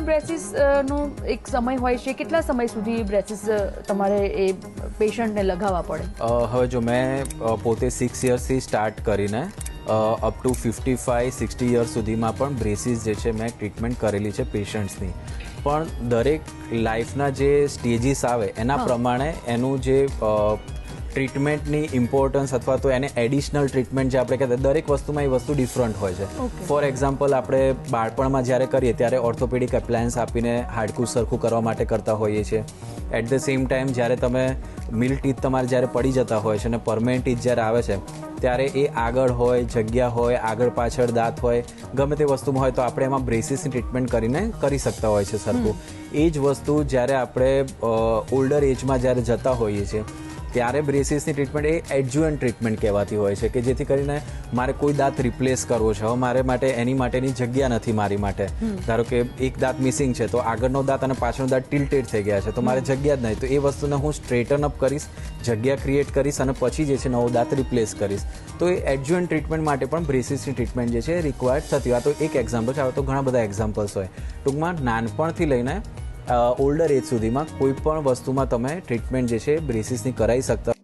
બ્રેસીસનો એક સમય હોય છે, કેટલા સમય સુધી બ્રેસીસ તમારે એ પેશન્ટને લગાવવા પડે? હવે જો મેં પોતે 6 યર્સથી સ્ટાર્ટ કરીને અપ ટુ 55-60 યર્સ સુધીમાં પણ બ્રેસીસ જે છે મેં ટ્રીટમેન્ટ કરેલી છે પેશન્ટ્સની. પણ દરેક લાઈફના જે સ્ટેજીસ આવે એના પ્રમાણે એનું જે ટ્રીટમેન્ટની ઇમ્પોર્ટન્સ અથવા તો એને એડિશનલ ટ્રીટમેન્ટ જે આપણે કહેતા દરેક વસ્તુમાં એ વસ્તુ ડિફરન્ટ હોય છે. ફોર એક્ઝામ્પલ, આપણે બાળપણમાં જ્યારે કરીએ ત્યારે ઓર્થોપેડિક એપ્લાયન્સ આપીને હાડકું સરખું કરવા માટે કરતા હોઈએ છીએ. એટ ધ સેમ ટાઈમ જ્યારે તમે મિલ ટીથ તમારે જ્યારે પડી જતા હોય છે અને પરમેનન્ટ ટીથ જ્યારે આવે છે ત્યારે એ આગળ હોય, જગ્યા હોય, આગળ પાછળ દાંત હોય, ગમે તે વસ્તુમાં હોય તો આપણે એમાં બ્રેસીસની ટ્રીટમેન્ટ કરીને કરી શકતા હોય છે સરખું. એ જ વસ્તુ જ્યારે આપણે ઓલ્ડર એજમાં જ્યારે જતા હોઈએ છીએ ત્યારે બ્રેસીસની ટ્રીટમેન્ટ એ એડજ્યુઅન્ટ ટ્રીટમેન્ટ કહેવાતી હોય છે કે જેથી કરીને મારે કોઈ દાંત રિપ્લેસ કરવો છે, હવે મારે માટે એની માટેની જગ્યા નથી મારી માટે. ધારો કે એક દાંત મિસિંગ છે તો આગળનો દાંત અને પાછળનો દાંત ટિલ્ટેડ થઈ ગયા છે તો મારે જગ્યા જ નહીં, તો એ વસ્તુને હું સ્ટ્રેટન અપ કરીશ, જગ્યા ક્રિએટ કરીશ અને પછી જે છે નવો દાંત રિપ્લેસ કરીશ. તો એ એડજ્યુઅન્ટ ટ્રીટમેન્ટ માટે પણ બ્રેસીસની ટ્રીટમેન્ટ જે છે રિક્વાયર્ડ થતી હોય. આ તો એક એક્ઝામ્પલ છે, આવા તો ઘણા બધા એક્ઝામ્પલ્સ હોય. ટૂંકમાં નાનપણથી લઈને ઓલ્ડર એજ સુધીમાં કોઈ પણ વસ્તુમાં તમે ટ્રીટમેન્ટ જે છે બ્રેસીસની કરાવી શકતા.